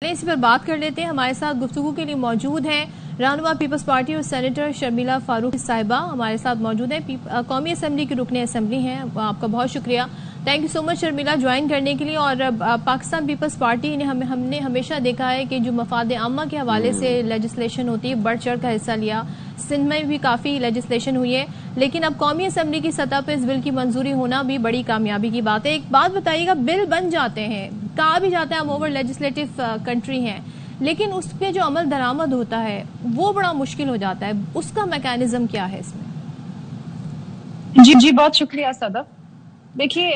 اسی پر بات کر لیتے ہیں. ہمارے ساتھ گفتگو کے لیے موجود ہیں رہنما پیپلز پارٹی اور سینیٹر شرمیلا فاروق صاحبہ ہمارے ساتھ موجود ہیں. قومی اسمبلی کی رکن اسمبلی ہیں. آپ کا بہت شکریہ. Thank you so much Sharmila join کرنے کے لیے. اور پاکستان پیپلز پارٹی نے ہم نے ہمیشہ دیکھا ہے کہ جو مفاد عامہ کے حوالے سے لیجسلیشن ہوتی ہے بڑھ چڑھ کر حصہ لیا. سندھ میں بھی کافی لیجسلیشن ہوئی ہے, لیکن اب قومی اسمبلی کی سطح پہ اس بل کی منظوری ہونا بھی بڑی کامیابی کی بات ہے. ایک بات بتائیے گا, بل بن جاتے ہیں, کہا بھی جاتا ہے ہم اوور لیجسلیٹو کنٹری ہیں, لیکن اس پہ جو عمل درآمد ہوتا ہے وہ بڑا مشکل ہو جاتا ہے. اس کا میکانزم کیا ہے اس میں؟ جی بہت شکریہ صدف. دیکھیے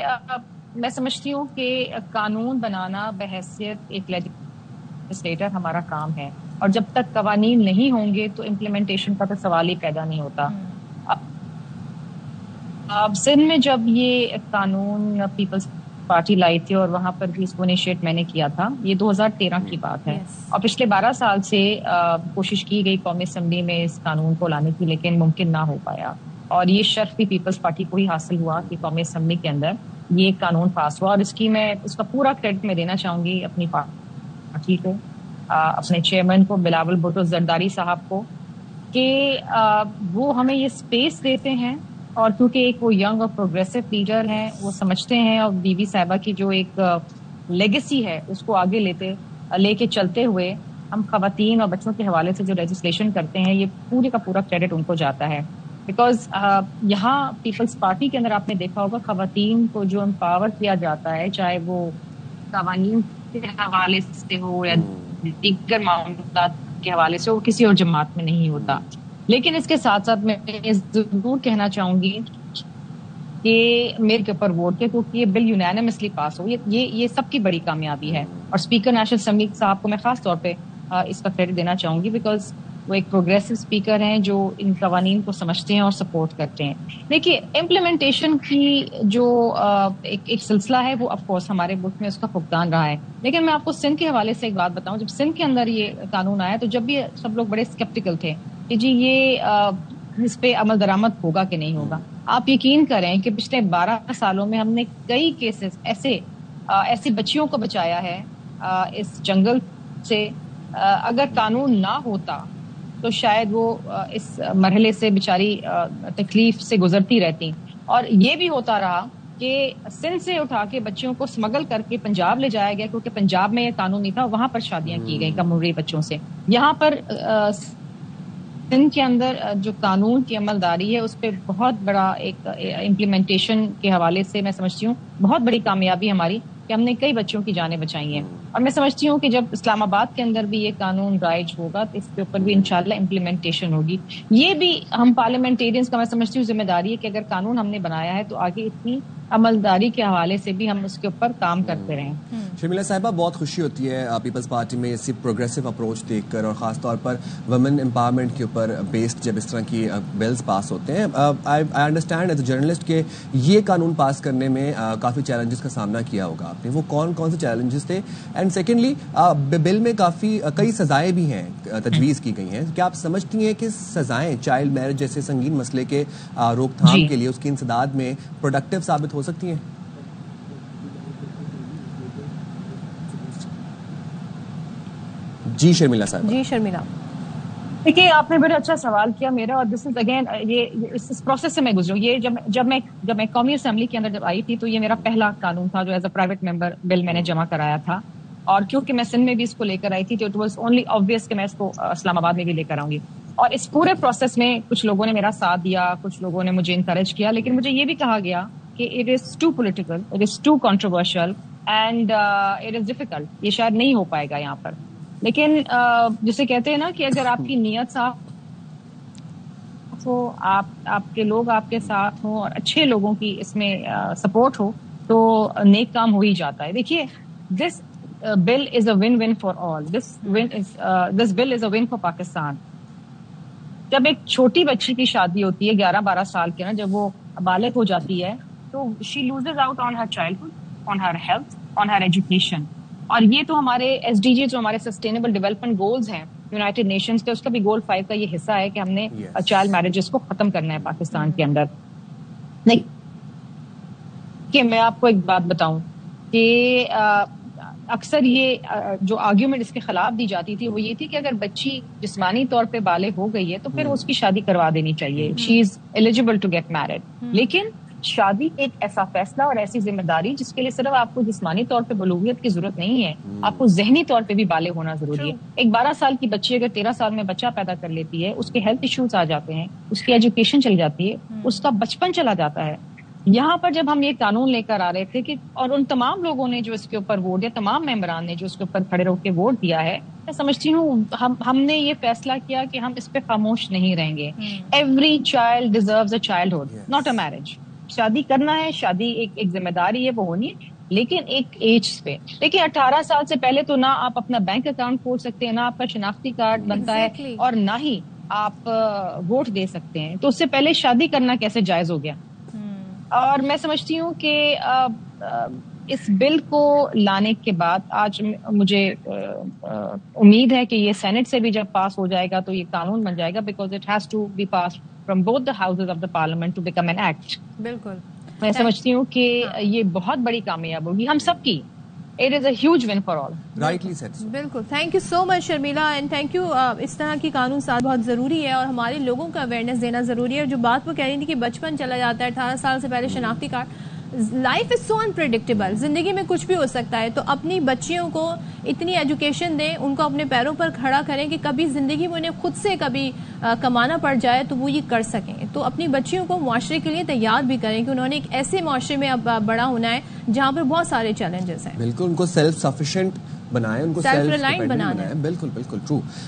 میں سمجھتی ہوں کہ قانون بنانا بحیثیت ایک لیجسلیٹر ہمارا کام ہے, اور جب تک قوانین نہیں ہوں گے تو امپلیمنٹیشن کا تو سوال ہی پیدا نہیں ہوتا. اب سندھ میں جب یہ قانون پیپلز پارٹی لائی تھی اور وہاں پر بھی اس کو انیشیٹ میں نے کیا تھا, یہ 2013 کی بات ہے. اور پچھلے 12 سال سے کوشش کی گئی قومی اسمبلی میں اس قانون کو لانے کی, لیکن ممکن نہ ہو پایا. اور یہ شرف بھی پیپلز پارٹی کو ہی حاصل ہوا کہ قومی اسمبلی کے اندر یہ قانون پاس ہوا. اور اس کا پورا کریڈٹ میں دینا چاہوں گی اپنی پارٹی کو, اپنے چیئرمین کو بلاول بھٹو زرداری صاحب کو, کہ وہ ہمیں یہ اسپیس دیتے ہیں. اور کیونکہ ایک وہ ینگ اور پروگریسو لیڈر ہیں, وہ سمجھتے ہیں, اور بی بی صاحبہ کی جو ایک لیگیسی ہے اس کو آگے لے کے چلتے ہوئے ہم خواتین اور بچوں کے حوالے سے جو لیجسلیشن کرتے ہیں, یہ پورے کا پورا کریڈٹ ان کو جاتا ہے. بیکاز یہاں پیپلز پارٹی کے اندر آپ نے دیکھا ہوگا خواتین کو جو امپاور کیا جاتا ہے, چاہے وہ قوانین کے حوالے سے ہو یا دیگر معاملات کے حوالے سے, وہ کسی اور جماعت میں نہیں ہوتا. لیکن اس کے ساتھ ساتھ میں ضرور کہنا چاہوں گی کہ میرے کے اوپر ووٹ کے, کیونکہ یہ بل یونینمسلی پاس ہو, یہ سب کی بڑی کامیابی ہے. اور اسپیکر نیشنل اسمبلی صاحب کو میں خاص طور پہ اس کا کریڈٹ دینا چاہوں گی, بیکاز وہ ایک پروگریسو اسپیکر ہیں جو ان قوانین کو سمجھتے ہیں اور سپورٹ کرتے ہیں. دیکھیے امپلیمنٹیشن کی جو ایک سلسلہ ہے وہ آف کورس ہمارے ملک میں اس کا فقدان رہا ہے. لیکن میں آپ کو سندھ کے حوالے سے ایک بات بتاؤں, جب سندھ کے اندر یہ قانون آیا تو جب بھی سب لوگ بڑے اسکیپٹیکل تھے کہ جی یہ اس پہ عمل درآمد ہوگا کہ نہیں ہوگا. آپ یقین کریں کہ پچھلے 12 سالوں میں ہم نے کئی کیسز ایسی بچیوں کو بچایا ہے اس جنگل سے. اگر قانون نہ ہوتا تو شاید وہ اس مرحلے سے بیچاری تکلیف سے گزرتی رہتی. اور یہ بھی ہوتا رہا کہ سندھ سے اٹھا کے بچیوں کو سمگل کر کے پنجاب لے جایا گیا, کیونکہ پنجاب میں یہ قانون نہیں تھا, وہاں پر شادیاں کی گئی کم عمری بچوں سے. یہاں پر سندھ کے اندر جو قانون کی عملداری ہے اس پہ بہت بڑا ایک امپلیمنٹیشن کے حوالے سے میں سمجھتی ہوں بہت بڑی کامیابی ہماری کہ ہم نے کئی بچوں کی جانیں بچائی ہیں. اور میں سمجھتی ہوں کہ جب اسلام آباد کے اندر بھی یہ قانون رائج ہوگا تو اس کے اوپر بھی انشاءاللہ امپلیمنٹیشن ہوگی. یہ بھی ہم پارلیمنٹیرینز کا میں سمجھتی ہوں ذمہ داری ہے کہ اگر قانون ہم نے بنایا ہے تو آگے اتنی عملداری کے حوالے سے بھی ہم اس کے اوپر کام کرتے رہیں. شرمیلا صاحبہ, بہت خوشی ہوتی ہے پیپلز پارٹی میں اسی پروگریسو اپروچ دیکھ کر, اور خاص طور پر ویمن امپاورمنٹ کے اوپر بیسڈ جب اس طرح کی بلز پاس ہوتے ہیں. I understand as a journalist کہ یہ قانون پاس کرنے میں کافی چیلنجز کا سامنا کیا ہوگا آپ نے, وہ کون کون سے چیلنجز تھے؟ اینڈ سیکنڈلی بل میں کئی سزائیں بھی ہیں تجویز کی گئی ہیں. کیا آپ سمجھتی ہیں کہ سزائیں چائلڈ میرج جیسے سنگین مسئلے کے روک تھام کے لیے اس کی انسداد میں پروڈکٹیو ثابت ہو سکتی ہیں؟ جی شرمیلا صاحب. جی شرمیلا, دیکھیے آپ نے بڑا اچھا سوال کیا میرا, اور دس از اگین یہ اس پروسیس سے میں گزروں. یہ جب میں قومی اسمبلی کے اندر جب آئی تھی تو یہ میرا پہلا قانون تھا جو ایز اے پرائیویٹ ممبر بل میں نے جمع کرایا تھا. اور کیونکہ میں سندھ میں بھی اس کو لے کر آئی تھی تو اٹ واز اونلی آبویس کہ میں اس کو اسلام آباد میں بھی لے کر آؤں گی. اور اس پورے پروسیس میں کچھ لوگوں نے میرا ساتھ دیا, کچھ لوگوں نے مجھے انکریج کیا, لیکن مجھے یہ بھی کہا گیا کہ it is too political, it is too controversial and it is difficult, یہ شاید نہیں ہو پائے گا یہاں پر. لیکن جسے کہتے ہیں نا کہ اگر آپ کی نیت صاف ہو, آپ کے لوگ آپ کے ساتھ ہوں اور اچھے لوگوں کی اس میں سپورٹ ہو تو نیک کام ہو ہی جاتا ہے. دیکھیے this bill is a one one for all, this bill is a one for Pakistan. جب ایک چھوٹی بچی کی شادی ہوتی ہے 11-12 سال کے نا, جب وہ بالغ ہو جاتی ہے تو she loses out on her childhood, on her health, on her education. اور یہ تو ہمارے ایس ڈی جی جو ہمارے سسٹینیبل ڈیولپمنٹ گولز ہیں یونائٹیڈ نیشنز کے, اس کا بھی گول 5 کا یہ حصہ ہے کہ ہم نے چائلڈ میرجز کو ختم کرنا ہے پاکستان کے اندر. نہیں کہ میں آپ کو ایک بات بتاؤں کہ اکثر یہ جو آرگیومنٹ اس کے خلاف دی جاتی تھی وہ یہ تھی کہ اگر بچی جسمانی طور پہ بالغ ہو گئی ہے تو پھر اس کی شادی کروا دینی چاہیے, she is eligible to get married. لیکن شادی ایک ایسا فیصلہ اور ایسی ذمہ داری جس کے لیے صرف آپ کو جسمانی طور پہ بلوغیت کی ضرورت نہیں ہے, آپ کو ذہنی طور پہ بھی بالغ ہونا ضروری ہے. ایک 12 سال کی بچی اگر 13 سال میں بچہ پیدا کر لیتی ہے, اس کے ہیلتھ ایشوز آ جاتے ہیں, اس کی ایجوکیشن چلی جاتی ہے, اس کا بچپن چلا جاتا ہے. یہاں پر جب ہم یہ قانون لے کر آ رہے تھے کہ اور ان تمام لوگوں نے جو اس کے اوپر ووٹ دیا, تمام ممبران نے جو اس کے اوپر کھڑے ہو کے ووٹ دیا ہے, میں سمجھتی ہوں ہم نے یہ فیصلہ کیا کہ ہم اس پہ خاموش نہیں رہیں گے. Every child deserves a childhood, not a marriage. شادی کرنا ہے, شادی ایک ذمہ داری ہے, وہ ہونی ہے, لیکن ایک ایج پہ. دیکھیں 18 سال سے پہلے تو نہ آپ اپنا بینک اکاؤنٹ کھول سکتے ہیں, نہ آپ کا شناختی کارڈ بنتا ہے, اور نہ ہی آپ ووٹ دے سکتے ہیں. تو اس سے پہلے شادی کرنا کیسے جائز ہو گیا؟ اور میں سمجھتی ہوں کہ اس بل کو لانے کے بعد آج مجھے امید ہے کہ یہ سینٹ سے بھی جب پاس ہو جائے گا تو یہ قانون بن جائے گا, because it has to be pass from both the houses of the parliament to become an act. بالکل میں سمجھتی ہوں کہ یہ بہت بڑی کامیاب ہوگی ہم سب کی. It is a huge win for all. Rightly said. بالکل. Thank you so much Sharmila, and thank you. اس طرح کی قانون ساز بہت ضروری ہے اور ہمارے لوگوں کا اویئرنیس دینا ضروری ہے. جو بات وہ کہہ رہی تھی کہ بچپن چلا جاتا ہے, 18 سال سے پہلے شناختی card, life is so unpredictable, زندگی میں کچھ بھی ہو سکتا ہے. تو اپنی بچیوں کو اتنی ایجوکیشن دیں, ان کو اپنے پیروں پر کھڑا کریں کہ کبھی زندگی میں انہیں خود سے کبھی کمانا پڑ جائے تو وہ یہ کر سکیں. تو اپنی بچیوں کو معاشرے کے لیے تیار بھی کریں کہ انہوں نے ایک ایسے معاشرے میں اب بڑا ہونا ہے جہاں پر بہت سارے چیلنجز ہیں. بالکل, ان کو سیلف سفیشینٹ بنائیں, ان کو سیلف ریلائنٹ بنانا ہے. بالکل بالکل ٹرو.